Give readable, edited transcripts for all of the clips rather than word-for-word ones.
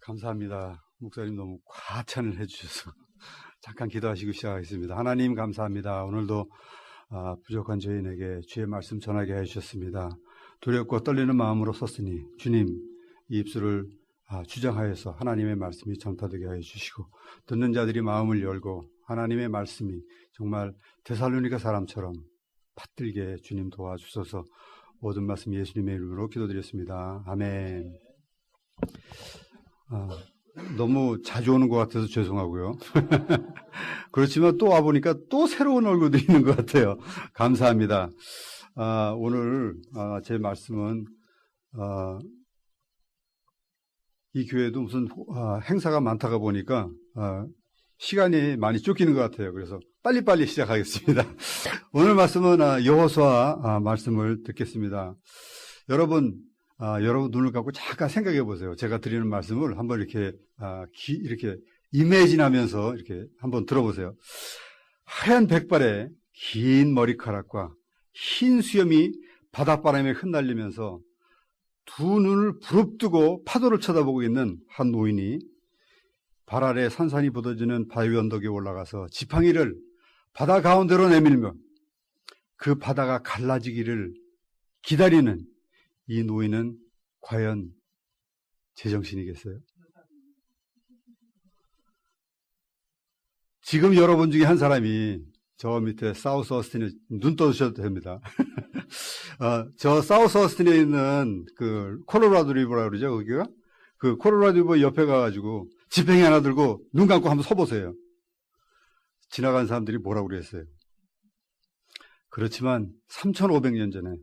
감사합니다. 목사님 너무 과찬을 해주셔서 잠깐 기도하시고 시작하겠습니다. 하나님 감사합니다. 오늘도 부족한 저희에게 주의 말씀 전하게 해주셨습니다. 두렵고 떨리는 마음으로 섰으니 주님 이 입술을 주장하여서 하나님의 말씀이 전파되게 해주시고 듣는 자들이 마음을 열고 하나님의 말씀이 정말 데살로니가 사람처럼 받들게 주님 도와주셔서 모든 말씀 예수님의 이름으로 기도드렸습니다. 아멘. 너무 자주 오는 것 같아서 죄송하고요. 그렇지만 또 와보니까 또 새로운 얼굴들이 있는 것 같아요. 감사합니다. 오늘 제 말씀은 이 교회도 무슨 행사가 많다가 보니까 시간이 많이 쫓기는 것 같아요. 그래서 빨리빨리 시작하겠습니다. 오늘 말씀은 여호수아 말씀을 듣겠습니다. 여러분 눈을 감고 잠깐 생각해 보세요. 제가 드리는 말씀을 한번 이렇게 이매진하면서 이렇게 한번 들어보세요. 하얀 백발에 긴 머리카락과 흰 수염이 바닷바람에 흩날리면서 두 눈을 부릅뜨고 파도를 쳐다보고 있는 한 노인이 발 아래 산산이 뻗어지는 바위 언덕에 올라가서 지팡이를 바다 가운데로 내밀며 그 바다가 갈라지기를 기다리는 이 노인은 과연 제정신이겠어요? 지금 여러분 중에 한 사람이 저 밑에 사우스 어스틴에 눈 떠주셔도 됩니다. 저 사우스 어스틴에 있는 그 콜로라도 리버라고 그러죠, 거기가? 그 콜로라도 리버 옆에 가가지고 지팡이 하나 들고 눈 감고 한번 서보세요. 지나간 사람들이 뭐라고 그랬어요? 그렇지만 3,500년 전에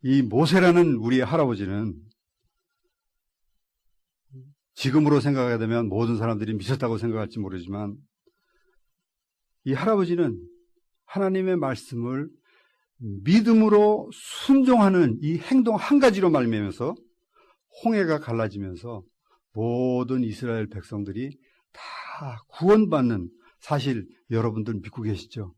이 모세라는 우리의 할아버지는 지금으로 생각하게 되면 모든 사람들이 미쳤다고 생각할지 모르지만 이 할아버지는 하나님의 말씀을 믿음으로 순종하는 이 행동 한 가지로 말미암아서 홍해가 갈라지면서 모든 이스라엘 백성들이 다 구원받는 사실 여러분들 믿고 계시죠?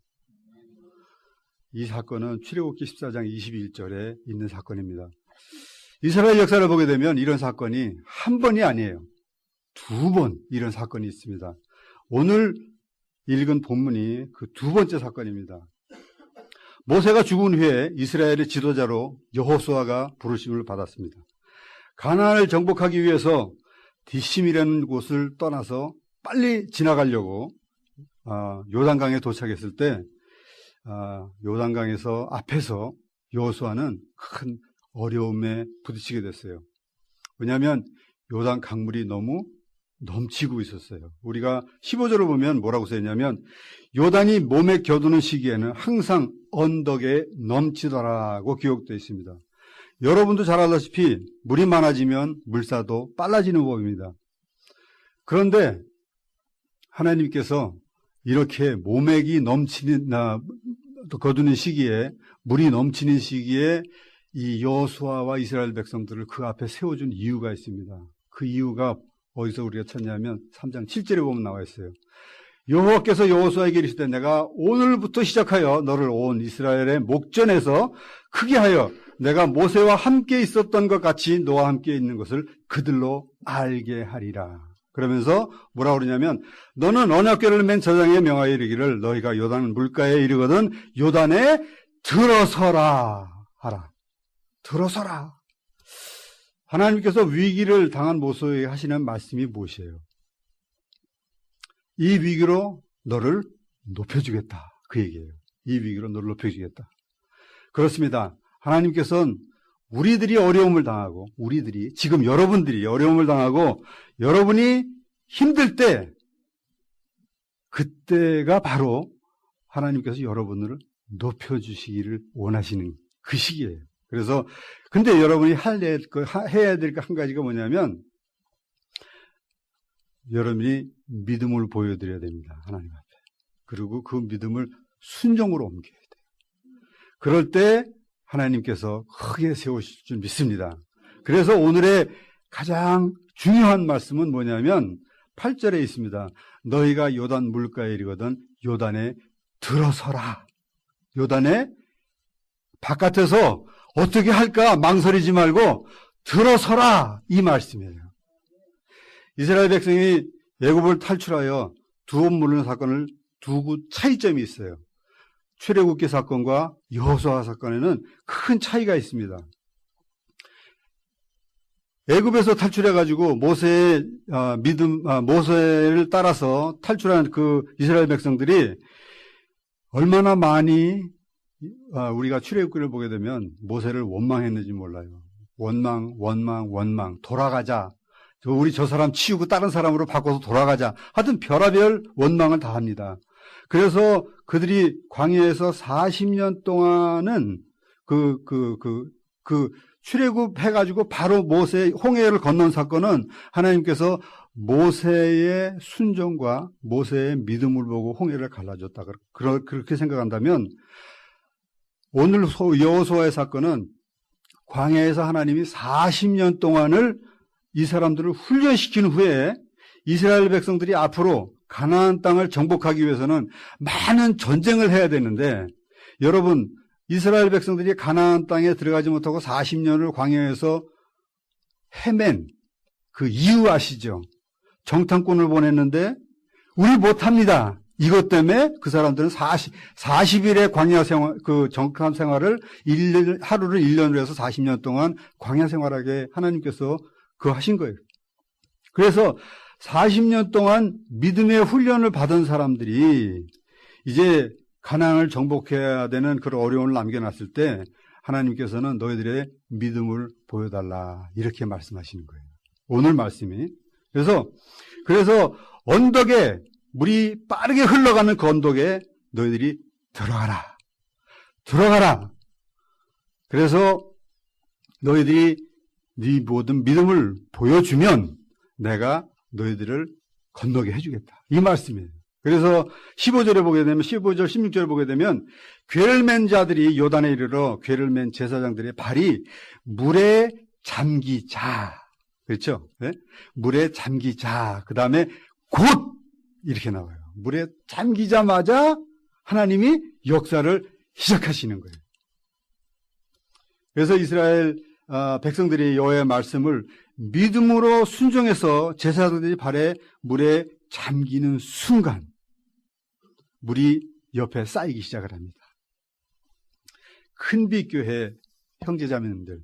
이 사건은 출애굽기 14장 21절에 있는 사건입니다. 이스라엘 역사를 보게 되면 이런 사건이 한 번이 아니에요. 두 번 이런 사건이 있습니다. 오늘 읽은 본문이 그 두 번째 사건입니다. 모세가 죽은 후에 이스라엘의 지도자로 여호수아가 부르심을 받았습니다. 가나안을 정복하기 위해서 디심이라는 곳을 떠나서 빨리 지나가려고 요단강에 도착했을 때 요단강에서 앞에서 여호수아는 큰 어려움에 부딪히게 됐어요. 왜냐하면 요단 강물이 너무 넘치고 있었어요. 우리가 15절을 보면 뭐라고 써있냐면 요단이 몸에 겨두는 시기에는 항상 언덕에 넘치더라고 기록되어 있습니다. 여러분도 잘 알다시피 물이 많아지면 물사도 빨라지는 법입니다. 그런데 하나님께서 이렇게 모맥이 거두는 시기에 물이 넘치는 시기에 이 여호수아와 이스라엘 백성들을 그 앞에 세워준 이유가 있습니다. 그 이유가 어디서 우리가 찾냐면 3장 7절에 보면 나와 있어요. 여호와께서 여호수아에게 이르시되 내가 오늘부터 시작하여 너를 온 이스라엘의 목전에서 크게 하여 내가 모세와 함께 있었던 것 같이 너와 함께 있는 것을 그들로 알게 하리라. 그러면서 뭐라고 그러냐면 너는 언약궤를 맨 저장에 명하여 이르기를 너희가 요단 물가에 이르거든 요단에 들어서라 하라. 들어서라. 하나님께서 위기를 당한 모세에게 하시는 말씀이 무엇이에요? 이 위기로 너를 높여주겠다. 그 얘기예요. 이 위기로 너를 높여주겠다. 그렇습니다. 하나님께서는 우리들이 어려움을 당하고 지금 여러분들이 어려움을 당하고 여러분이 힘들 때 그때가 바로 하나님께서 여러분을 높여주시기를 원하시는 그 시기예요. 그래서 근데 여러분이 해야 될 한 가지가 뭐냐면 여러분이 믿음을 보여드려야 됩니다. 하나님 앞에. 그리고 그 믿음을 순종으로 옮겨야 돼요. 그럴 때 하나님께서 크게 세우실 줄 믿습니다. 그래서 오늘의 가장 중요한 말씀은 뭐냐면 8절에 있습니다. 너희가 요단 물가에 이르거든 요단에 들어서라. 요단에 바깥에서 어떻게 할까 망설이지 말고 들어서라 이 말씀이에요. 이스라엘 백성이 애굽을 탈출하여 두 물론 사건을 두고 차이점이 있어요. 출애굽기 사건과 여호수아 사건에는 큰 차이가 있습니다. 애굽에서 탈출해가지고 모세의 모세를 따라서 탈출한 그 이스라엘 백성들이 얼마나 많이 우리가 출애굽기를 보게 되면 모세를 원망했는지 몰라요. 원망, 돌아가자. 우리 저 사람 치우고 다른 사람으로 바꿔서 돌아가자. 하여튼 별의별 원망을 다 합니다. 그래서 그들이 광야에서 40년 동안은 출애굽해가지고 바로 모세 홍해를 건넌 사건은 하나님께서 모세의 순종과 모세의 믿음을 보고 홍해를 갈라줬다. 그렇게 생각한다면 오늘 여호수아의 사건은 광야에서 하나님이 40년 동안을 이 사람들을 훈련시킨 후에 이스라엘 백성들이 앞으로 가나안 땅을 정복하기 위해서는 많은 전쟁을 해야 되는데, 여러분 이스라엘 백성들이 가나안 땅에 들어가지 못하고 40년을 광야에서 헤맨 그 이유 아시죠? 정탐꾼을 보냈는데 우리 못합니다. 이것 때문에 그 사람들은 40일의 광야 생활, 그 정탐 생활을 하루를 1년으로 해서 40년 동안 광야 생활하게 하나님께서 그거 하신 거예요. 그래서 40년 동안 믿음의 훈련을 받은 사람들이 이제 가나안을 정복해야 되는 그런 어려움을 남겨놨을 때 하나님께서는 너희들의 믿음을 보여달라 이렇게 말씀하시는 거예요. 오늘 말씀이. 그래서 언덕에 물이 빠르게 흘러가는 그 언덕에 너희들이 들어가라. 그래서 너희들이 네 모든 믿음을 보여주면 내가 너희들을 건너게 해주겠다. 이 말씀이에요. 그래서 15절에 보게 되면 15절 16절에 보게 되면 궤를 맨 자들이 요단에 이르러 궤를 맨 제사장들의 발이 물에 잠기자. 그렇죠? 네? 물에 잠기자. 그 다음에 곧 이렇게 나와요. 물에 잠기자마자 하나님이 역사를 시작하시는 거예요. 그래서 이스라엘 백성들이 여호와의 말씀을 믿음으로 순종해서 제사장들이 발에 물에 잠기는 순간 물이 옆에 쌓이기 시작을 합니다. 큰빛교회 형제자매님들,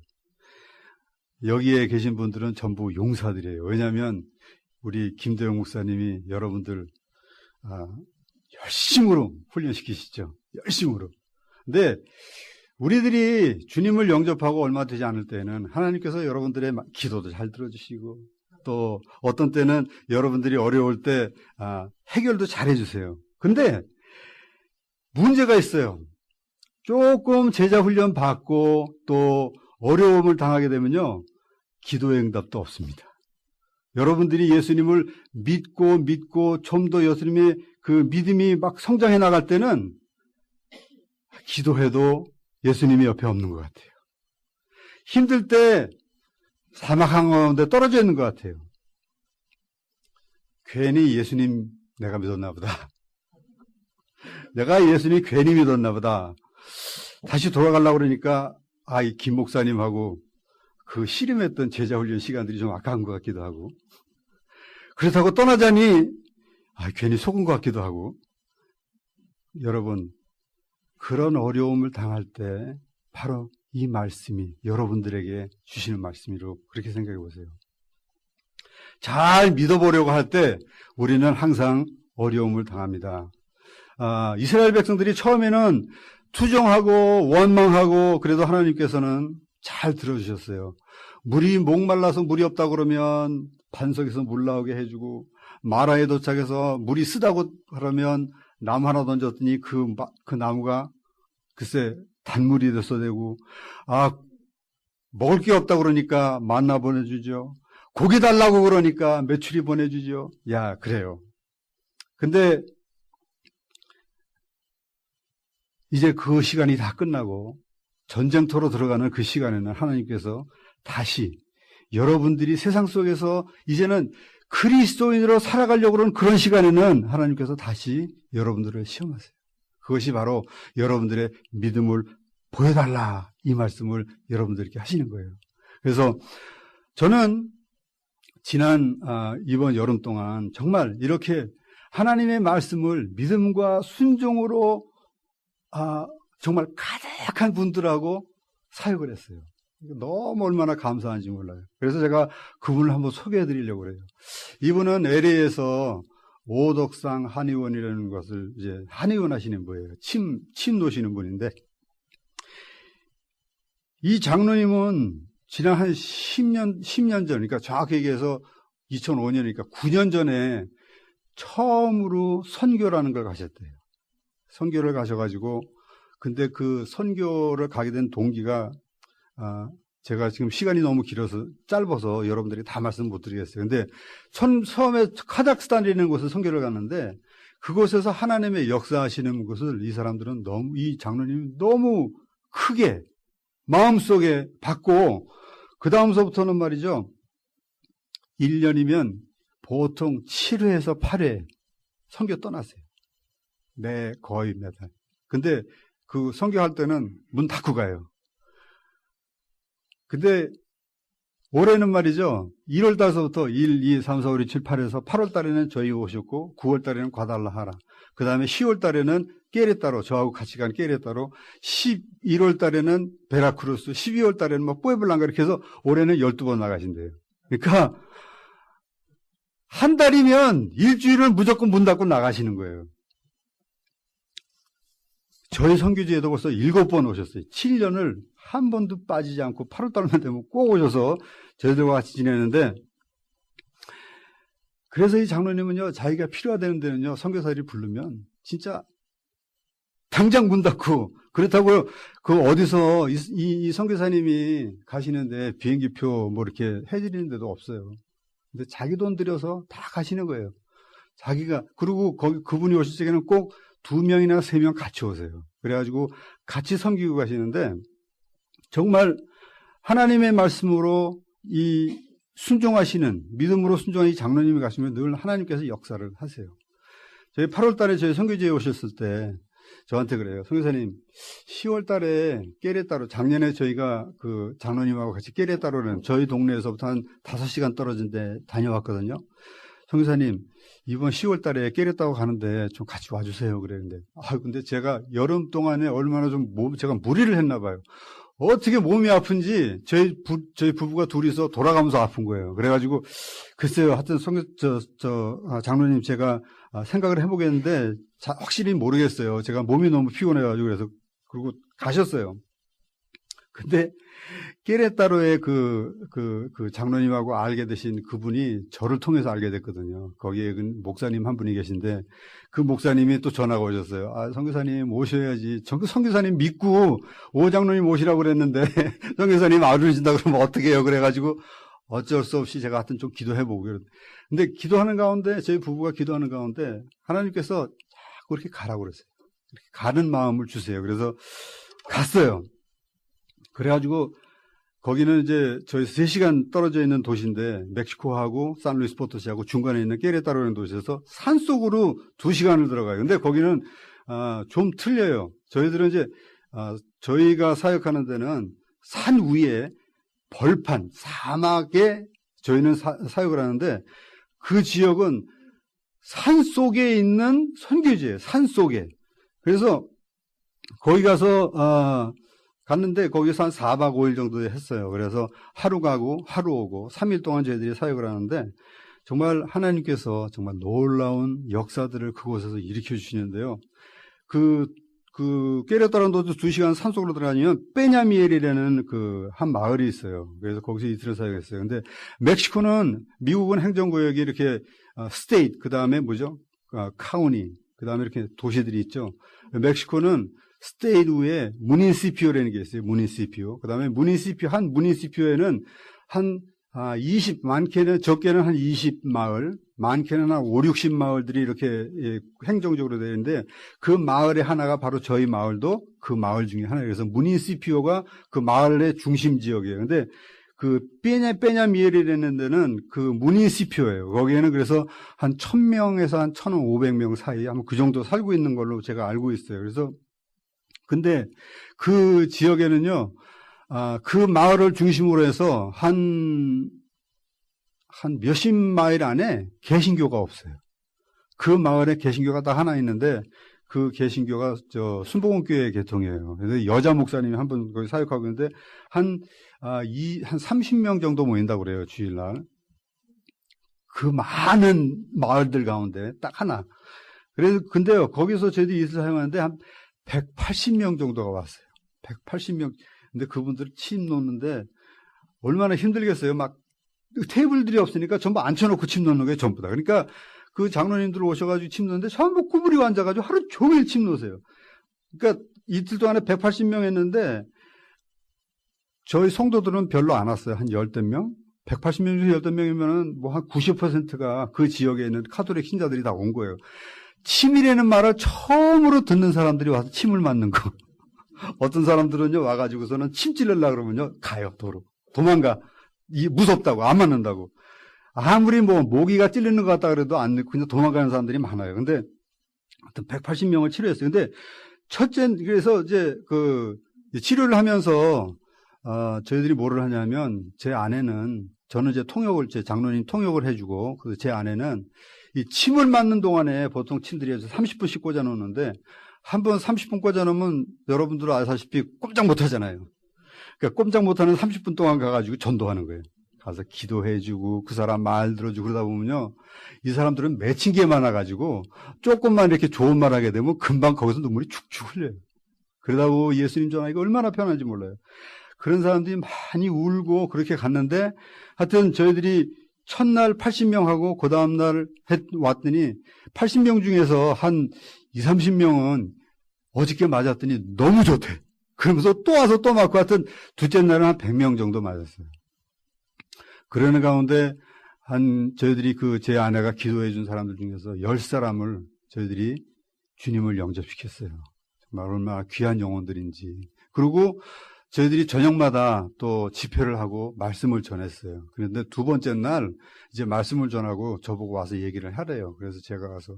여기에 계신 분들은 전부 용사들이에요. 왜냐하면 우리 김대영 목사님이 여러분들 열심으로 훈련시키시죠. 열심으로. 근데 우리들이 주님을 영접하고 얼마 되지 않을 때는 하나님께서 여러분들의 기도도 잘 들어주시고 또 어떤 때는 여러분들이 어려울 때 해결도 잘 해주세요. 근데 문제가 있어요. 조금 제자 훈련 받고 또 어려움을 당하게 되면요, 기도의 응답도 없습니다. 여러분들이 예수님을 믿고 좀 더 예수님의 그 믿음이 막 성장해 나갈 때는 기도해도 예수님이 옆에 없는 것 같아요. 힘들 때 사막 한가운데 떨어져 있는 것 같아요. 괜히 예수님 내가 믿었나 보다. 내가 예수님 괜히 믿었나 보다. 다시 돌아가려고 그러니까 이 김 목사님하고 그 씨름했던 제자훈련 시간들이 좀 아까운 것 같기도 하고, 그렇다고 떠나자니 괜히 속은 것 같기도 하고. 여러분, 그런 어려움을 당할 때 바로 이 말씀이 여러분들에게 주시는 말씀이라고 그렇게 생각해 보세요. 잘 믿어보려고 할 때 우리는 항상 어려움을 당합니다. 이스라엘 백성들이 처음에는 투정하고 원망하고 그래도 하나님께서는 잘 들어주셨어요. 물이 목말라서 물이 없다고 그러면 반석에서 물 나오게 해주고, 마라에 도착해서 물이 쓰다고 그러면 나무 하나 던졌더니 그 나무가 글쎄 단물이 돼서 되고, 먹을 게 없다고 그러니까 만나 보내주죠. 고기 달라고 그러니까 메추리 보내주죠. 그래요. 근데 이제 그 시간이 다 끝나고 전쟁터로 들어가는 그 시간에는 하나님께서 다시 여러분들이 세상 속에서 이제는 그리스도인으로 살아가려고 하는 그런 시간에는 하나님께서 다시 여러분들을 시험하세요. 그것이 바로 여러분들의 믿음을 보여달라, 이 말씀을 여러분들께 하시는 거예요. 그래서 저는 이번 여름 동안 정말 이렇게 하나님의 말씀을 믿음과 순종으로 정말 가득한 분들하고 사역을 했어요. 너무 얼마나 감사한지 몰라요. 그래서 제가 그분을 한번 소개해 드리려고 그래요. 이분은 LA에서 오덕상 한의원이라는 것을 이제 한의원 하시는 분이에요. 침 놓으시는 분인데, 이 장로님은 지난 한 10년 전, 그러니까 정확히 얘기해서 2005년이니까 9년 전에 처음으로 선교라는 걸 가셨대요. 선교를 가셔가지고, 근데 그 선교를 가게 된 동기가, 제가 지금 시간이 너무 짧아서 여러분들이 다 말씀 못 드리겠어요. 근데 처음에 카자흐스탄이라는 곳에 선교를 갔는데, 그곳에서 하나님의 역사하시는 것을 이 장로님이 너무 크게 마음속에 받고, 그 다음서부터는 말이죠, 1년이면 보통 7회에서 8회 선교 떠났어요. 네, 거의 매달. 근데 그 선교할 때는 문 닫고 가요. 근데 올해는 말이죠, 1월 달서부터 1, 2, 3, 4, 5, 6, 7, 8에서 8월 달에는 저희 오셨고, 9월 달에는 과달라하라. 그 다음에 10월 달에는 깨레따로, 저하고 같이 간 깨레따로, 11월 달에는 베라크루스, 12월 달에는 뭐 뿌에블랑가 이렇게 해서 올해는 12번 나가신대요. 그러니까 한 달이면 일주일은 무조건 문 닫고 나가시는 거예요. 저희 선교지에도 벌써 7번 오셨어요. 7년을 한 번도 빠지지 않고 8월 달만 되면 꼭 오셔서 저희들과 같이 지내는데, 그래서 이 장로님은요, 자기가 필요하다는 데는요, 선교사들이 부르면 진짜 당장 문 닫고, 그렇다고 그 어디서 이 선교사님이 가시는데 비행기표 뭐 이렇게 해드리는 데도 없어요. 근데 자기 돈 들여서 다 가시는 거예요. 그리고 그분이 오실 적에는 꼭 2명이나 3명 같이 오세요. 그래가지고 같이 섬기고 가시는데, 정말 하나님의 말씀으로 믿음으로 순종하는 이 장로님이 가시면 늘 하나님께서 역사를 하세요. 저희 8월 달에 저희 선교지에 오셨을 때 저한테 그래요. 선교사님, 10월 달에 깨레따로, 작년에 저희가 그 장로님하고 같이 깨레따로는 저희 동네에서부터 한 5시간 떨어진 데 다녀왔거든요. 선교사님, 이번 10월 달에 깨레따로 가는데 좀 같이 와주세요. 그랬는데, 근데 제가 여름 동안에 얼마나 제가 무리를 했나 봐요. 어떻게 몸이 아픈지 저희 부부가 둘이서 돌아가면서 아픈 거예요. 그래가지고, 글쎄요. 하여튼 장로님 제가 생각을 해보겠는데, 확실히 모르겠어요. 제가 몸이 너무 피곤해가지고, 그리고 가셨어요. 근데, 깨레따로의 그 장로님하고 알게 되신 그분이 저를 통해서 알게 됐거든요. 거기에 목사님 한 분이 계신데, 그 목사님이 또 전화가 오셨어요. 선교사님 오셔야지. 선교사님 믿고 오 장로님 오시라고 그랬는데, 선교사님 안 오신다 그러면 어떻게 해요? 그래가지고 어쩔 수 없이 제가 하여튼 좀 기도해보고. 근데 기도하는 가운데, 저희 부부가 기도하는 가운데 하나님께서 자꾸 이렇게 가라고 그랬어요. 이렇게 가는 마음을 주세요. 그래서 갔어요. 그래가지고 거기는 이제 저희 3시간 떨어져 있는 도시인데, 멕시코하고 산루이스 포토시하고 중간에 있는 깨레따로라는 도시에서 산속으로 2시간을 들어가요. 근데 거기는 좀 틀려요. 저희들은 이제 저희가 사역하는 데는 산 위에 벌판, 사막에 저희는 사역을 하는데, 그 지역은 산 속에 있는 선교지예요. 산 속에. 그래서 거기 가서 갔는데 거기서 한 4박 5일 정도 했어요. 그래서 하루 가고 하루 오고 3일 동안 저희들이 사역을 하는데, 정말 하나님께서 정말 놀라운 역사들을 그곳에서 일으켜 주시는데요. 그 깨레따로도 2시간 산속으로 들어가면 빼냐미엘이라는 한 마을이 있어요. 그래서 거기서 이틀을 사역했어요. 근데 멕시코는, 미국은 행정구역이 이렇게 스테이트, 그 다음에 카우니, 그 다음에 이렇게 도시들이 있죠. 멕시코는 스테이트 위에 무니시피오라는 게 있어요. 무니시피오. 그 다음에 한 무니시피오에는 많게는, 적게는 한 20마을, 많게는 한 5, 60마을들이 이렇게 행정적으로 되어 있는데, 그 마을의 하나가 바로 저희 마을도 그 마을 중에 하나예요. 그래서 무니시피오가 그 마을의 중심 지역이에요. 근데 그 빼냐미엘이라는 데는 그 무니시피오예요. 거기에는 그래서 한 1000명에서 한 1500명 사이, 아마 그 정도 살고 있는 걸로 제가 알고 있어요. 그래서 근데 그 지역에는요, 그 마을을 중심으로 해서 한 한 몇십 마일 안에 개신교가 없어요. 그 마을에 개신교가 딱 하나 있는데 그 개신교가 순복음교회 계통이에요. 그래서 여자 목사님이 한 분 거기 사역하고 있는데 한 30명 정도 모인다고 그래요, 주일날. 그 많은 마을들 가운데 딱 하나. 그래서 근데요, 거기서 저희들이 이슬 사용하는데 한 180명 정도가 왔어요. 180명. 근데 그분들 침 놓는데 얼마나 힘들겠어요. 막 테이블들이 없으니까 전부 앉혀놓고 침 놓는 거예요, 전부 다. 그러니까 그 장로님들 오셔가지고 침 놓는데 전부 구부리고 앉아가지고 하루 종일 침 놓으세요. 그러니까 이틀 동안에 180명 했는데 저희 성도들은 별로 안 왔어요. 한 10대 명? 180명 중에 10대 명이면은 뭐 한 90%가 그 지역에 있는 카톨릭 신자들이 다 온 거예요. 침이라는 말을 처음으로 듣는 사람들이 와서 침을 맞는 거. 어떤 사람들은요, 와가지고서는 침 찔르려고 그러면요, 가요, 도로. 도망가. 무섭다고, 안 맞는다고. 아무리 뭐, 모기가 찔리는 것 같다 그래도 안 넣고 그냥 도망가는 사람들이 많아요. 근데, 하여튼 180명을 치료했어요. 근데, 그래서 이제 치료를 하면서, 저희들이 뭐를 하냐면, 제 아내는, 저는 이제 제 장로님 통역을 해주고, 그래서 제 아내는 이 침을 맞는 동안에 보통 침들이 30분씩 꽂아 놓는데, 한 번 30분 꽂아 놓으면 여러분들 아시다시피 꼼짝 못 하잖아요. 그러니까 꼼짝 못 하는 30분 동안 가가지고 전도하는 거예요. 가서 기도해주고 그 사람 말 들어주고 그러다 보면요. 이 사람들은 맺힌 게 많아가지고 조금만 이렇게 좋은 말 하게 되면 금방 거기서 눈물이 축축 흘려요. 그러다 보면 예수님 전하기가 얼마나 편한지 몰라요. 그런 사람들이 많이 울고 그렇게 갔는데 하여튼 저희들이 첫날 80명 하고 그 다음날 왔더니 80명 중에서 한 20, 30명은 어저께 맞았더니 너무 좋대. 그러면서 또 와서 또 맞고 하여튼 둘째 날은 한 100명 정도 맞았어요. 그러는 가운데 저희들이 제 아내가 기도해 준 사람들 중에서 10사람을 저희들이 주님을 영접시켰어요. 정말 얼마나 귀한 영혼들인지. 그리고 저희들이 저녁마다 또 집회를 하고 말씀을 전했어요. 그런데 두 번째 날 이제 말씀을 전하고 저보고 와서 얘기를 하래요. 그래서 제가 가서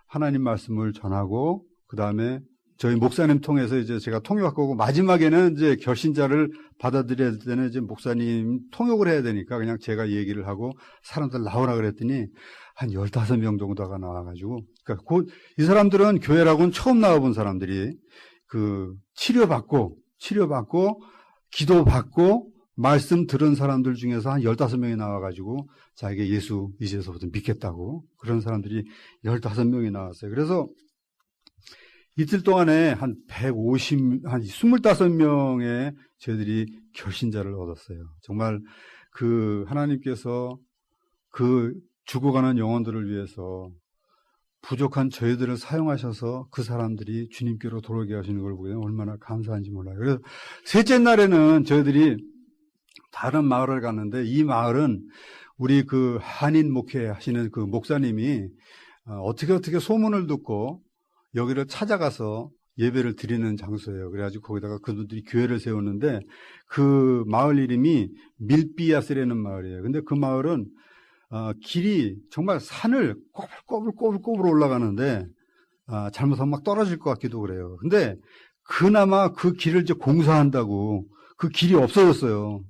하나님 말씀을 전하고 그 다음에 저희 목사님 통해서 이제 제가 통역하고 오고 마지막에는 이제 결신자를 받아들여야 되는 이제 목사님 통역을 해야 되니까 그냥 제가 얘기를 하고 사람들 나오라 그랬더니 한 15명 정도가 나와가지고 그러니까 이 사람들은 교회라고는 처음 나와본 사람들이 치료받고 기도받고 말씀 들은 사람들 중에서 한 15명이 나와가지고 자기가 예수 이제서부터 믿겠다고 그런 사람들이 15명이 나왔어요. 그래서 이틀 동안에 한 25명의 저희들이 결신자를 얻었어요. 정말 하나님께서 죽어가는 영혼들을 위해서 부족한 저희들을 사용하셔서 그 사람들이 주님께로 돌아오게 하시는 걸 보면 얼마나 감사한지 몰라요. 그래서 셋째 날에는 저희들이 다른 마을을 갔는데 이 마을은 우리 한인 목회 하시는 그 목사님이 어떻게 소문을 듣고 여기를 찾아가서 예배를 드리는 장소예요. 그래가지고 거기다가 그분들이 교회를 세웠는데 그 마을 이름이 밀비야스라는 마을이에요. 근데 그 마을은 길이 정말 산을 꼬불꼬불 올라가는데 잘못하면 막 떨어질 것 같기도 그래요. 근데 그나마 그 길을 이제 공사한다고 그 길이 없어졌어요.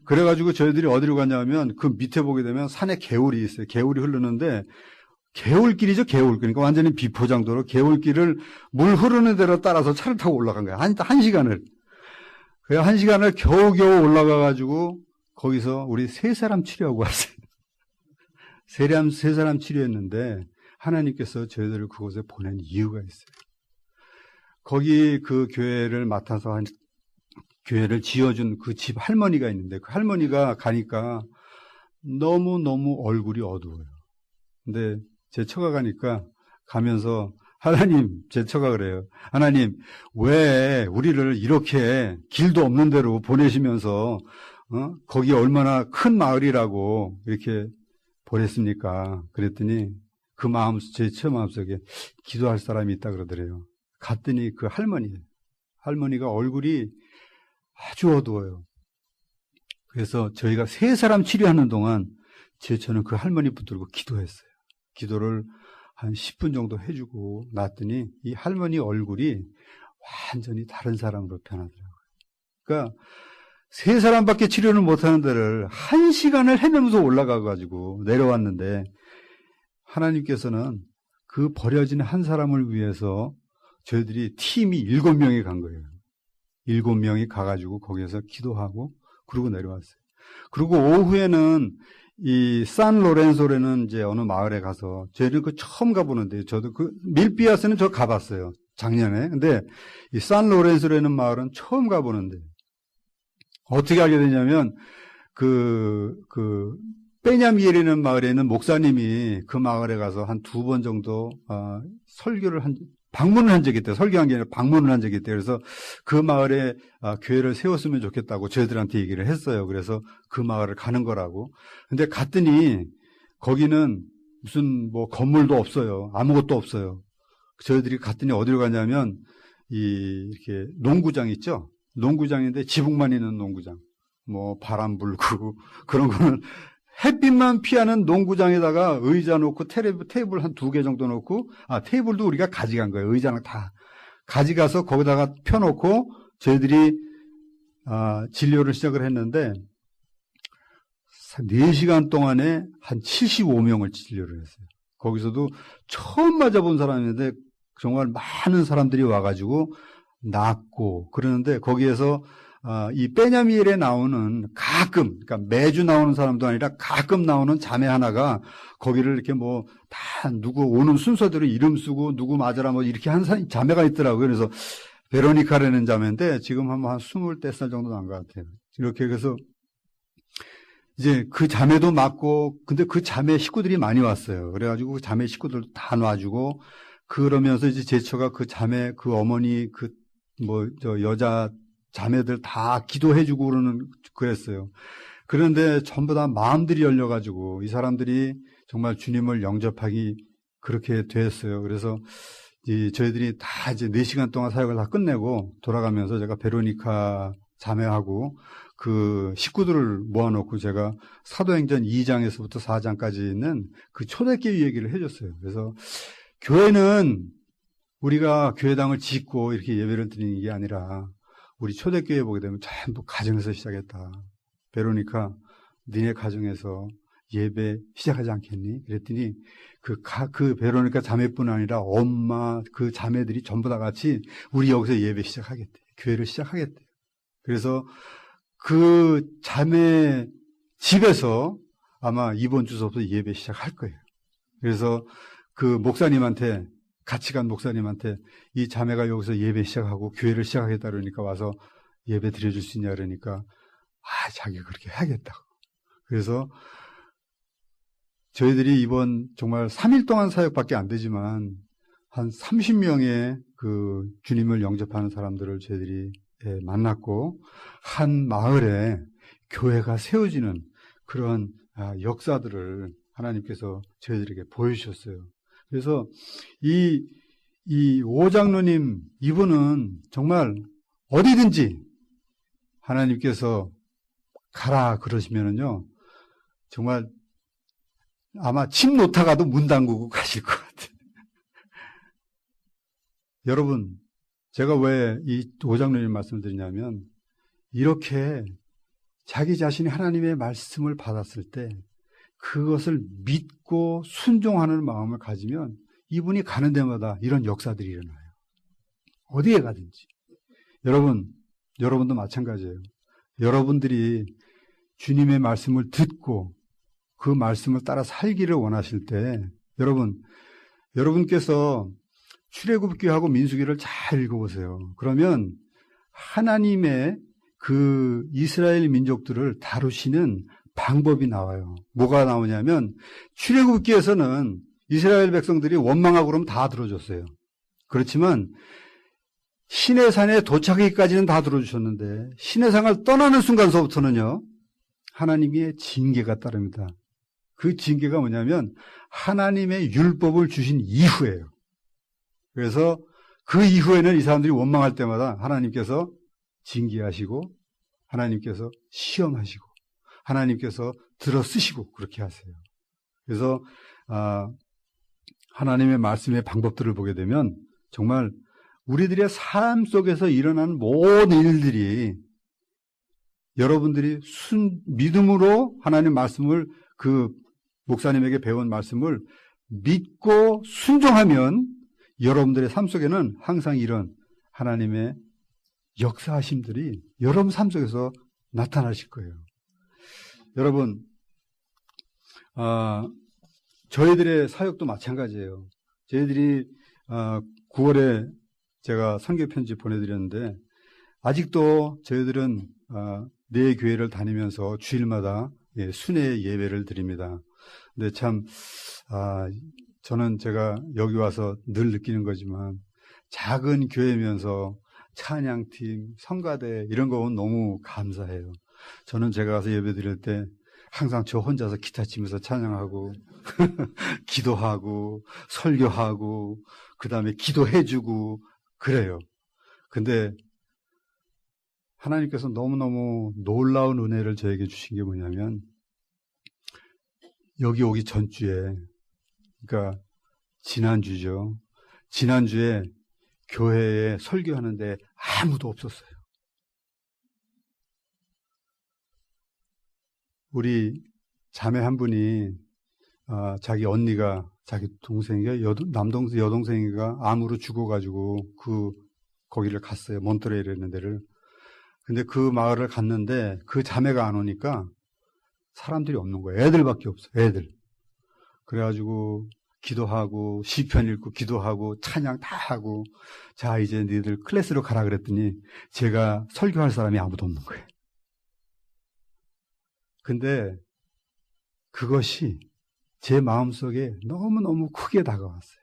그래가지고 저희들이 어디로 갔냐면 그 밑에 보게 되면 산에 개울이 있어요. 개울이 흐르는데 개울길이죠, 개울. 그러니까 완전히 비포장도로 개울길을 물 흐르는 대로 따라서 차를 타고 올라간 거예요. 한 시간을. 그 한 시간을 겨우겨우 올라가가지고 거기서 우리 3사람 치료하고 왔어요. 세 사람 치료했는데 하나님께서 저희들을 그곳에 보낸 이유가 있어요. 거기 그 교회를 맡아서 교회를 지어준 그 집 할머니가 있는데 그 할머니가 가니까 너무너무 얼굴이 어두워요. 근데 제 처가 가니까 가면서 하나님, 제 처가 그래요. 하나님, 왜 우리를 이렇게 길도 없는 데로 보내시면서 거기 얼마나 큰 마을이라고 이렇게 보냈습니까? 그랬더니 제 처 마음속에 기도할 사람이 있다 그러더래요. 갔더니 그 할머니가 얼굴이 아주 어두워요. 그래서 저희가 3사람 치료하는 동안 제 처는 그 할머니 붙들고 기도했어요. 기도를 한 10분 정도 해주고 났더니 이 할머니 얼굴이 완전히 다른 사람으로 변하더라고요. 그러니까 세 사람밖에 치료를 못하는 데를 1시간을 헤매면서 올라가가지고 내려왔는데 하나님께서는 그 버려진 한 사람을 위해서 저희들이 팀이 7명이 간 거예요. 7명이 가가지고 거기에서 기도하고 그러고 내려왔어요. 그리고 오후에는 이 산로렌소라는 이제 어느 마을에 가서 저희는 그 처음 가보는데 저도 그 밀비아스는 저 가봤어요. 작년에. 근데 이 산로렌소라는 마을은 처음 가보는데 어떻게 알게 되냐면 빼냐미엘이라는 마을에 있는 목사님이 그 마을에 가서 한 2번 정도 방문을 한 적이 있대요. 설교한 게 아니라 방문을 한 적이 있대요. 그래서 그 마을에 교회를 세웠으면 좋겠다고 저희들한테 얘기를 했어요. 그래서 그 마을을 가는 거라고. 근데 갔더니 거기는 무슨 뭐 건물도 없어요. 아무것도 없어요. 저희들이 갔더니 어디로 가냐면 이렇게 농구장 있죠? 농구장인데 지붕만 있는 농구장. 뭐 바람 불고 그런 거는 햇빛만 피하는 농구장에다가 의자 놓고 테이블 한 2개 정도 놓고, 테이블도 우리가 가져간 거예요. 의자는 다 가져가서 거기다가 펴놓고 저희들이 진료를 시작을 했는데 4시간 동안에 한 75명을 진료를 했어요. 거기서도 처음 맞아본 사람인데 정말 많은 사람들이 와가지고 낫고 그러는데 거기에서 이 빼냐미엘에 나오는 가끔, 그러니까 매주 나오는 사람도 아니라 가끔 나오는 자매 하나가 거기를 이렇게 뭐 다 누구 오는 순서대로 이름 쓰고 누구 맞아라 뭐 이렇게 한 자매가 있더라고요. 그래서 베로니카라는 자매인데 지금 한 24살 정도 난 것 같아요. 이렇게 해서 이제 그 자매도 맞고 근데 그 자매 식구들이 많이 왔어요. 그래가지고 그 자매 식구들도 다 놔주고 그러면서 이제 제처가 그 자매, 그 어머니, 여자 자매들 다 기도해주고 그랬어요. 그런데 전부 다 마음들이 열려가지고 이 사람들이 정말 주님을 영접하기 그렇게 됐어요. 그래서 저희들이 다 이제 4시간 동안 사역을 다 끝내고 돌아가면서 제가 베로니카 자매하고 그 식구들을 모아놓고 제가 사도행전 2장에서부터 4장까지 있는 그 초대교회 얘기를 해줬어요. 그래서 교회는 우리가 교회당을 짓고 이렇게 예배를 드리는 게 아니라 우리 초대교회 보게 되면 전부 가정에서 시작했다. 베로니카, 니네 가정에서 예배 시작하지 않겠니? 그랬더니 그 베로니카 자매뿐 아니라 엄마, 그 자매들이 전부 다 같이 우리 여기서 예배 시작하겠대. 교회를 시작하겠대. 그래서 그 자매 집에서 아마 이번 주서부터 예배 시작할 거예요. 그래서 그 목사님한테 같이 간 목사님한테 이 자매가 여기서 예배 시작하고 교회를 시작하겠다 그러니까 와서 예배 드려줄 수 있냐 그러니까 자기가 그렇게 해야겠다고. 그래서 저희들이 이번 정말 3일 동안 사역밖에 안 되지만 한 30명의 그 주님을 영접하는 사람들을 저희들이 만났고 한 마을에 교회가 세워지는 그런 역사들을 하나님께서 저희들에게 보여주셨어요. 그래서 이 오장로님 이분은 정말 어디든지 하나님께서 가라 그러시면은요 정말 아마 침 놓다 가도 문 담그고 가실 것 같아요. 여러분 제가 왜 이 오장로님 말씀을 드리냐면 이렇게 자기 자신이 하나님의 말씀을 받았을 때 그것을 믿고 순종하는 마음을 가지면 이분이 가는 데마다 이런 역사들이 일어나요. 어디에 가든지. 여러분도 마찬가지예요. 여러분들이 주님의 말씀을 듣고 그 말씀을 따라 살기를 원하실 때 여러분께서 출애굽기하고 민수기를 잘 읽어보세요. 그러면 하나님의 그 이스라엘 민족들을 다루시는 방법이 나와요. 뭐가 나오냐면 출애굽기에서는 이스라엘 백성들이 원망하고 그러면 다 들어줬어요. 그렇지만 시내산에 도착하기까지는 다 들어주셨는데 시내산을 떠나는 순간서부터는요 하나님의 징계가 따릅니다. 그 징계가 뭐냐면 하나님의 율법을 주신 이후예요. 그래서 그 이후에는 이 사람들이 원망할 때마다 하나님께서 징계하시고 하나님께서 시험하시고 하나님께서 들어쓰시고 그렇게 하세요. 그래서 하나님의 말씀의 방법들을 보게 되면 정말 우리들의 삶 속에서 일어나는 모든 일들이 여러분들이 믿음으로 하나님 말씀을 그 목사님에게 배운 말씀을 믿고 순종하면 여러분들의 삶 속에는 항상 이런 하나님의 역사하심들이 여러분 삶 속에서 나타나실 거예요. 여러분, 저희들의 사역도 마찬가지예요. 저희들이 9월에 제가 선교 편지 보내드렸는데 아직도 저희들은 내 교회를 다니면서 주일마다 순회 예배를 드립니다. 근데 참 저는 제가 여기 와서 늘 느끼는 거지만 작은 교회면서 찬양팀, 성가대 이런 거 보면 너무 감사해요. 저는 제가 가서 예배 드릴 때 항상 저 혼자서 기타 치면서 찬양하고 기도하고 설교하고 그 다음에 기도해주고 그래요. 근데 하나님께서 너무너무 놀라운 은혜를 저에게 주신 게 뭐냐면 여기 오기 전주에, 그러니까 지난주죠. 지난주에 교회에 설교하는데 아무도 없었어요. 우리 자매 한 분이 자기 언니가, 자기 동생이가 여동생이가 암으로 죽어가지고 거기를 갔어요. 몬트레일이라는 데를. 근데 그 마을을 갔는데 그 자매가 안 오니까 사람들이 없는 거예요. 애들밖에 없어요. 애들. 그래가지고 기도하고 시편 읽고 기도하고 찬양 다 하고 자 이제 너희들 클래스로 가라 그랬더니 제가 설교할 사람이 아무도 없는 거예요. 근데 그것이 제 마음속에 너무너무 크게 다가왔어요.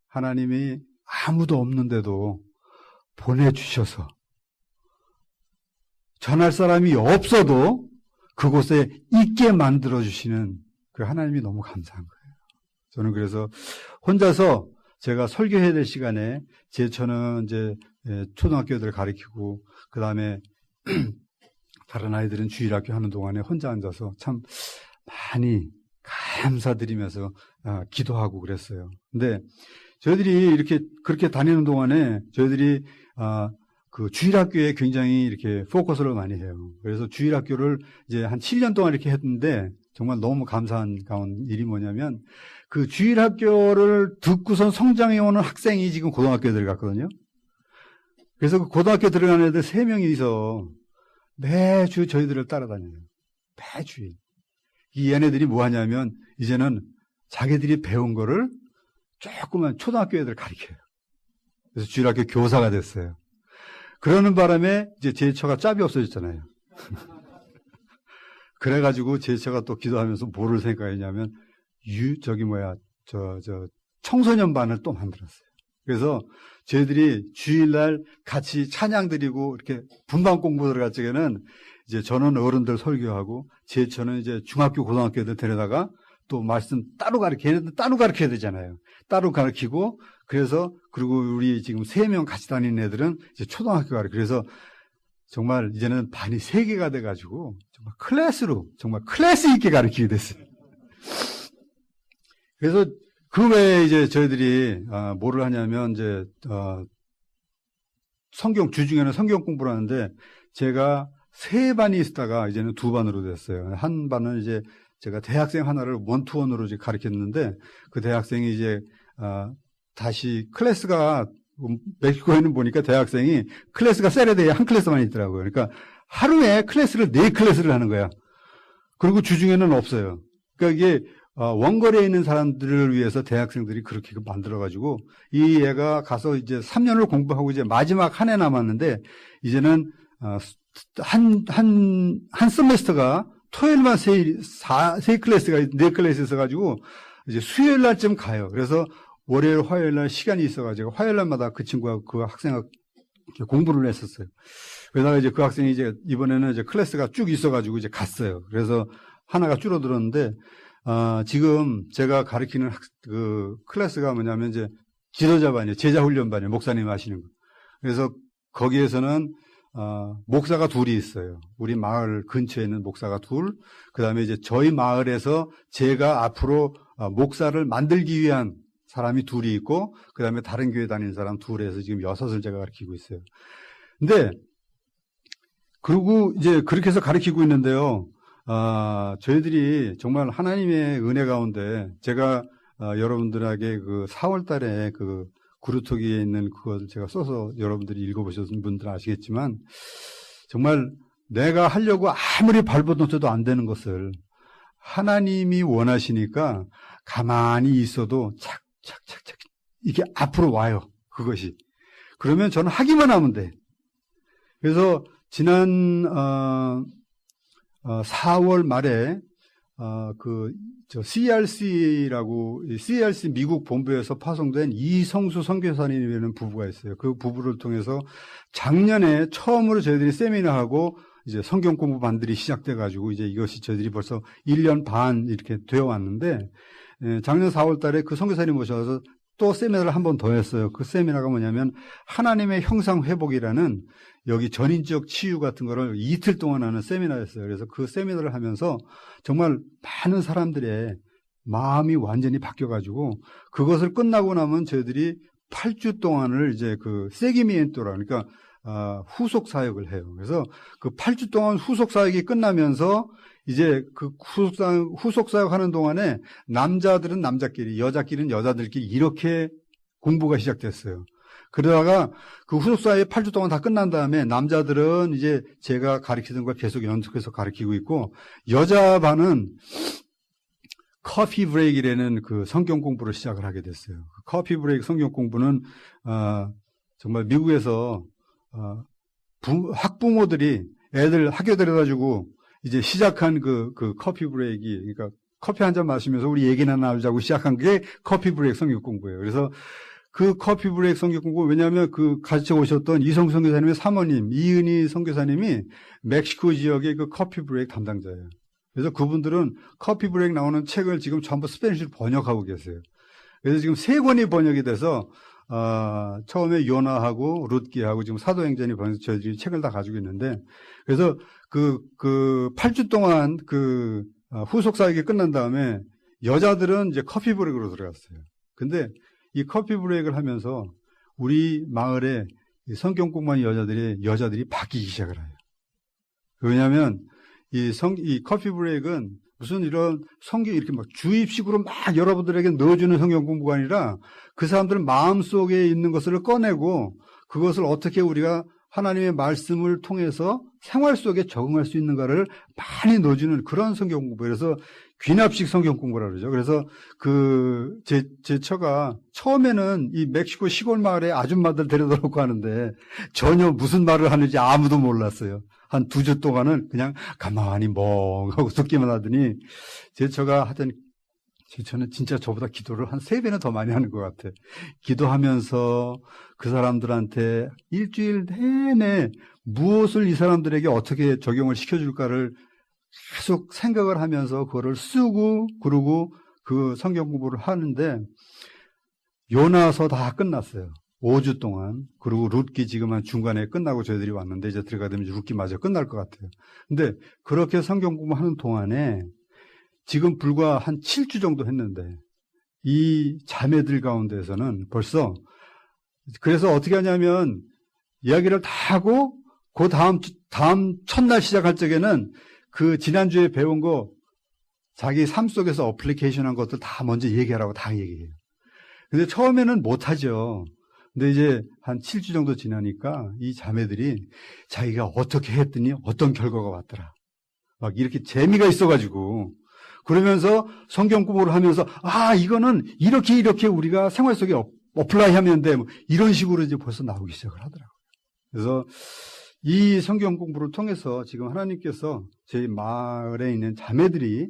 하나님이 아무도 없는데도 보내주셔서 전할 사람이 없어도 그곳에 있게 만들어주시는 그 하나님이 너무 감사한 거예요. 저는 그래서 혼자서 제가 설교해야 될 시간에 저는 이제 초등학교 애들 가르치고 그 다음에 다른 아이들은 주일학교 하는 동안에 혼자 앉아서 참 많이 감사드리면서 기도하고 그랬어요. 근데 저희들이 그렇게 다니는 동안에 저희들이 그 주일학교에 굉장히 이렇게 포커스를 많이 해요. 그래서 주일학교를 이제 한 7년 동안 이렇게 했는데 정말 너무 감사한 일이 뭐냐면 그 주일학교를 듣고선 성장해 오는 학생이 지금 고등학교에 들어갔거든요. 그래서 그 고등학교 들어가는 애들 3명이서 매주 저희들을 따라다녀요. 매주일. 이 얘네들이 뭐 하냐면 이제는 자기들이 배운 거를 조그만 초등학교 애들 가르쳐요. 그래서 주일학교 교사가 됐어요. 그러는 바람에 이제 제 처가 짭이 없어졌잖아요. 그래가지고 제 처가 또 기도하면서 뭐를 생각했냐면 청소년반을 또 만들었어요. 그래서 저희들이 주일날 같이 찬양 드리고 이렇게 분반 공부 들어갈 적에는 이제 저는 어른들 설교하고 제 처는 이제 중학교 고등학교 애들 데려다가 또 말씀 따로 걔네들 따로 가르쳐야 되잖아요. 따로 가르치고 그리고 우리 지금 3명 같이 다니는 애들은 이제 초등학교 가르치고 그래서 정말 이제는 반이 3개가 돼가지고 정말 정말 클래스 있게 가르치게 됐어요. 그래서 그 외에 이제 저희들이 뭐를 하냐면 이제 주중에는 성경 공부를 하는데 제가 3반이 있다가 이제는 2반으로 됐어요. 한 반은 이제 제가 대학생 하나를 원투원으로 이제 가르쳤는데 그 대학생이 이제 다시 클래스가 멕시코에는 보니까 대학생이 클래스가 세레데이에 한 클래스만 있더라고요. 그러니까 하루에 클래스를 4클래스를 하는 거야. 그리고 주중에는 없어요. 그러니까 이게 원거리에 있는 사람들을 위해서 대학생들이 그렇게 만들어가지고 이 애가 가서 이제 3년을 공부하고 이제 마지막 한 해 남았는데 이제는 한 세메스터가 토요일만 세 클래스가 4클래스 있어가지고 이제 수요일 날쯤 가요. 그래서 월요일, 화요일 날 시간이 있어가지고 화요일 날마다 그 친구가 그 학생하고 공부를 했었어요. 그러다가 이제 그 학생이 이제 이번에는 이제 클래스가 쭉 있어가지고 이제 갔어요. 그래서 하나가 줄어들었는데 지금 제가 가르치는 그 클래스가 뭐냐면 이제 지도자반이에요. 제자훈련반이에요. 목사님 하시는 거. 그래서 거기에서는 목사가 2이 있어요. 우리 마을 근처에 있는 목사가 2, 그 다음에 이제 저희 마을에서 제가 앞으로 목사를 만들기 위한 사람이 2이 있고, 그 다음에 다른 교회 다니는 사람 2에서 지금 6을 제가 가르치고 있어요. 근데 그리고 이제 그렇게 해서 가르치고 있는데요. 저희들이 정말 하나님의 은혜 가운데 제가 여러분들에게 그 4월 달에 그 구루토기에 있는 그걸 제가 써서 여러분들이 읽어보셨던 분들은 아시겠지만 정말 내가 하려고 아무리 발버둥쳐도 안 되는 것을 하나님이 원하시니까 가만히 있어도 착착착착 이게 앞으로 와요. 그것이. 그러면 저는 하기만 하면 돼. 그래서 지난 4월 말에 CRC라고 CRC 미국 본부에서 파송된 이성수 선교사님이라는 부부가 있어요. 그 부부를 통해서 작년에 처음으로 저희들이 세미나하고 이제 성경 공부 반들이 시작돼 가지고 이제 이것이 저희들이 벌써 1년 반 이렇게 되어 왔는데 작년 4월 달에 그 선교사님 모셔서 또 세미나를 한 번 더 했어요. 그 세미나가 뭐냐면 하나님의 형상 회복이라는 여기 전인적 치유 같은 거를 이틀 동안 하는 세미나였어요. 그래서 그 세미나를 하면서 정말 많은 사람들의 마음이 완전히 바뀌어가지고 그것을 끝나고 나면 저희들이 8주 동안을 이제 그 세기미엔토라 그러니까 후속 사역을 해요. 그래서 그 8주 동안 후속 사역이 끝나면서 이제 그 후속 사역 하는 동안에 남자들은 남자끼리, 여자끼리는 여자들끼리 이렇게 공부가 시작됐어요. 그러다가 그 후속 사역 8주 동안 다 끝난 다음에 남자들은 이제 제가 가르치던 걸 계속 연속해서 가르치고 있고 여자 반은 커피 브레이크라는 그 성경 공부를 시작을 하게 됐어요. 그 커피 브레이크 성경 공부는 정말 미국에서 학부모들이 애들 학교 데려다주고 이제 시작한 그 커피 브레이크이 그러니까 커피 한 잔 마시면서 우리 얘기나 나누자고 시작한 게 커피 브레이크 성경 공부예요. 그래서 그 커피 브레이크 성경 공부 왜냐하면 그 가르쳐 오셨던 이성수 선교사님의 사모님 이은희 선교사님이 멕시코 지역의 그 커피 브레이크 담당자예요. 그래서 그분들은 커피 브레이크 나오는 책을 지금 전부 스페니쉬로 번역하고 계세요. 그래서 지금 3권이 번역이 돼서 처음에 요나하고 룻기하고 지금 사도행전이 번역해서 저희들이 책을 다 가지고 있는데 그래서 그 8주 동안 그 후속 사역이 끝난 다음에 여자들은 이제 커피 브레이크로 들어갔어요. 근데 이 커피 브레이크를 하면서 우리 마을에 성경 공부하는 여자들이 바뀌기 시작을 해요. 왜냐하면 이 커피 브레이크는 무슨 이런 성경 이렇게 막 주입식으로 막 여러분들에게 넣어주는 성경 공부가 아니라 그 사람들은 마음속에 있는 것을 꺼내고 그것을 어떻게 우리가 하나님의 말씀을 통해서 생활 속에 적응할 수 있는가를 많이 넣어주는 그런 성경 공부. 그래서 귀납식 성경 공부라 그러죠. 그래서 제 처가 처음에는 이 멕시코 시골 마을에 아줌마들 데려다 놓고 하는데 전혀 무슨 말을 하는지 아무도 몰랐어요. 한 2주 동안은 그냥 가만히 멍하고 듣기만 하더니 제 처가 하여튼 제 처는 진짜 저보다 기도를 한 3배는 더 많이 하는 것 같아요. 기도하면서 그 사람들한테 일주일 내내 무엇을 이 사람들에게 어떻게 적용을 시켜줄까를 계속 생각을 하면서 그거를 쓰고 그러고 그 성경 공부를 하는데 요나서 다 끝났어요. 5주 동안. 그리고 룻기 지금 한 중간에 끝나고 저희들이 왔는데 이제 들어가면 룻기 마저 끝날 것 같아요. 근데 그렇게 성경 공부하는 동안에 지금 불과 한 7주 정도 했는데 이 자매들 가운데에서는 벌써 그래서 어떻게 하냐면 이야기를 다 하고 그 다음 첫날 시작할 적에는 그 지난주에 배운 거 자기 삶 속에서 어플리케이션한 것들 다 먼저 얘기하라고 다 얘기해요. 근데 처음에는 못하죠. 근데 이제 한 7주 정도 지나니까 이 자매들이 자기가 어떻게 했더니 어떤 결과가 왔더라. 막 이렇게 재미가 있어가지고 그러면서 성경 공부를 하면서 이거는 이렇게 우리가 생활 속에 어플라이 하면 돼. 뭐 이런 식으로 이제 벌써 나오기 시작을 하더라고요. 그래서 이 성경 공부를 통해서 지금 하나님께서 저희 마을에 있는 자매들이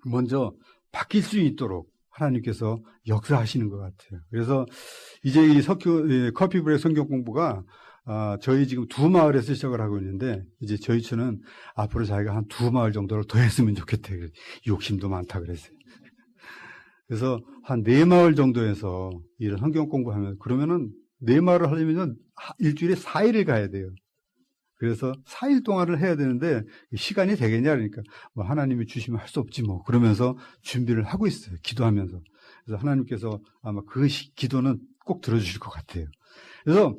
먼저 바뀔 수 있도록 하나님께서 역사하시는 것 같아요. 그래서 이제 이 커피 브레이크 성경 공부가 저희 지금 2마을에서 시작을 하고 있는데 이제 저희 처는 앞으로 자기가 한 2마을 정도를 더 했으면 좋겠대요. 욕심도 많다 그랬어요. 그래서 한 4마을 정도에서 이런 성경 공부하면 그러면은 4마을을 하려면 일주일에 4일을 가야 돼요. 그래서 4일 동안을 해야 되는데 시간이 되겠냐 그러니까 뭐 하나님이 주시면 할 수 없지 뭐 그러면서 준비를 하고 있어요. 기도하면서. 그래서 하나님께서 아마 그 기도는 꼭 들어주실 것 같아요. 그래서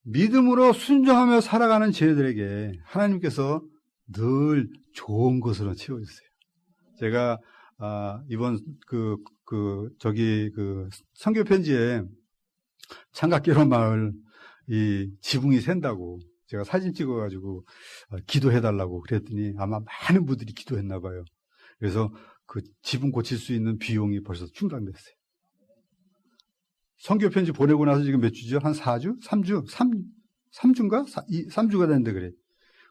믿음으로 순종하며 살아가는 저희들에게 하나님께서 늘 좋은 것으로 채워주세요. 제가 이번 선교 편지에 창각개로 마을 이 지붕이 샌다고 제가 사진 찍어가지고 기도해달라고 그랬더니 아마 많은 분들이 기도했나 봐요. 그래서 그 지붕 고칠 수 있는 비용이 벌써 충당됐어요. 선교 편지 보내고 나서 지금 몇 주죠? 한 4주? 3주인가? 3주가 됐는데 그래.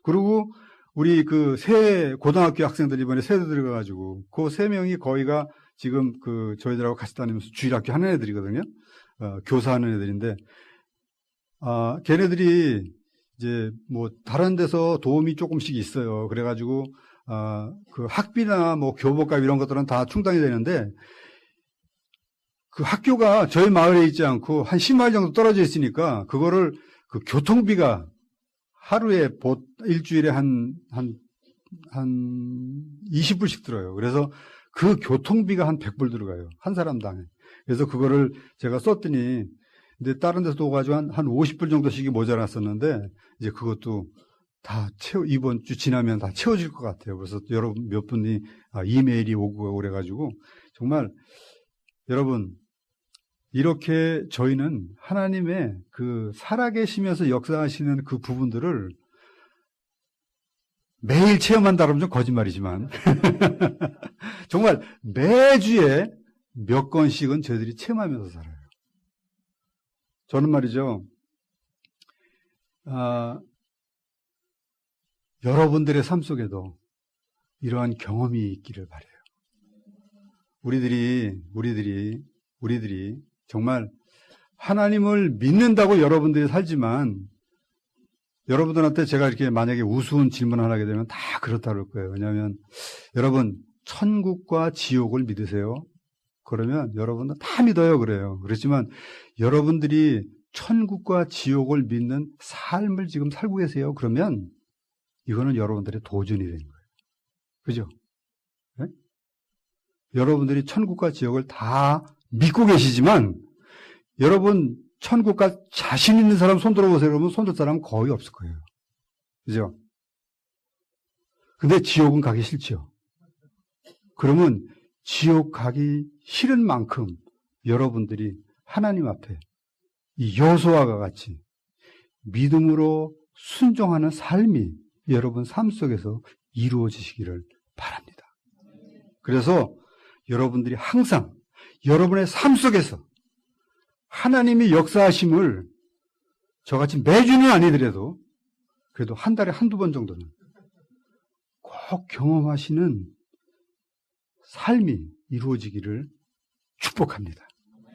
그리고 우리 새 고등학교 학생들 이번에 세대 들어가가지고 그 3명이 거의가 지금 저희들하고 같이 다니면서 주일학교 하는 애들이거든요. 교사하는 애들인데, 걔네들이 이제 뭐 다른 데서 도움이 조금씩 있어요. 그래가지고, 그 학비나 뭐 교복값 이런 것들은 다 충당이 되는데, 그 학교가 저희 마을에 있지 않고 한 10마일 정도 떨어져 있으니까 그거를 그 교통비가 하루에 일주일에 한 20불씩 들어요. 그래서 그 교통비가 한 100불 들어가요. 한 사람당에. 그래서 그거를 제가 썼더니, 근데 다른 데서 오가지고 한 50불 정도씩이 모자랐었는데, 이제 그것도 다 이번 주 지나면 다 채워질 것 같아요. 그래서 여러분 몇 분이 이메일이 오고 그래가지고, 정말 여러분, 이렇게 저희는 하나님의 살아계시면서 역사하시는 그 부분들을 매일 체험한다 그러면 좀 거짓말이지만 정말 매주에 몇 건씩은 저희들이 체험하면서 살아요. 저는 말이죠. 여러분들의 삶 속에도 이러한 경험이 있기를 바라요. 우리들이 정말 하나님을 믿는다고 여러분들이 살지만 여러분들한테 제가 이렇게 만약에 우스운 질문을 하게 되면 다 그렇다 그럴 거예요. 왜냐하면 여러분 천국과 지옥을 믿으세요? 그러면 여러분은 다 믿어요 그래요. 그렇지만 여러분들이 천국과 지옥을 믿는 삶을 지금 살고 계세요? 그러면 이거는 여러분들의 도전이 된 거예요. 그죠? 네? 여러분들이 천국과 지옥을 다 믿고 계시지만 여러분 천국과 자신 있는 사람 손 들어보세요. 그러면 손 들 사람은 거의 없을 거예요. 그죠? 근데 지옥은 가기 싫죠. 그러면 지옥 가기 싫은 만큼 여러분들이 하나님 앞에 이 여호수아가 같이 믿음으로 순종하는 삶이 여러분 삶 속에서 이루어지시기를 바랍니다. 그래서 여러분들이 항상 여러분의 삶 속에서 하나님이 역사하심을 저같이 매주는 아니더라도 그래도 한 달에 한두 번 정도는 꼭 경험하시는 삶이 이루어지기를 축복합니다.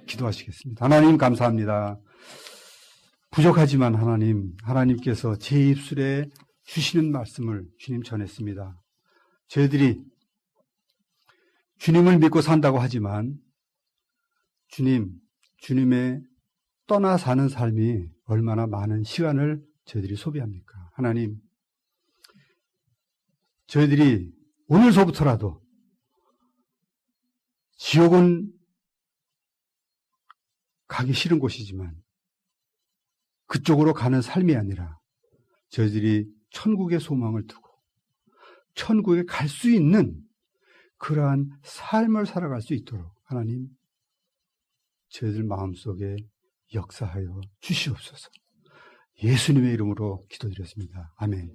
기도하시겠습니다. 하나님 감사합니다. 부족하지만 하나님께서 제 입술에 주시는 말씀을 주님 전했습니다. 저희들이 주님을 믿고 산다고 하지만 주님의 떠나 사는 삶이 얼마나 많은 시간을 저희들이 소비합니까? 하나님, 저희들이 오늘서부터라도 지옥은 가기 싫은 곳이지만 그쪽으로 가는 삶이 아니라 저희들이 천국의 소망을 두고 천국에 갈 수 있는 그러한 삶을 살아갈 수 있도록 하나님 저희들 마음속에 역사하여 주시옵소서. 예수님의 이름으로 기도드렸습니다. 아멘.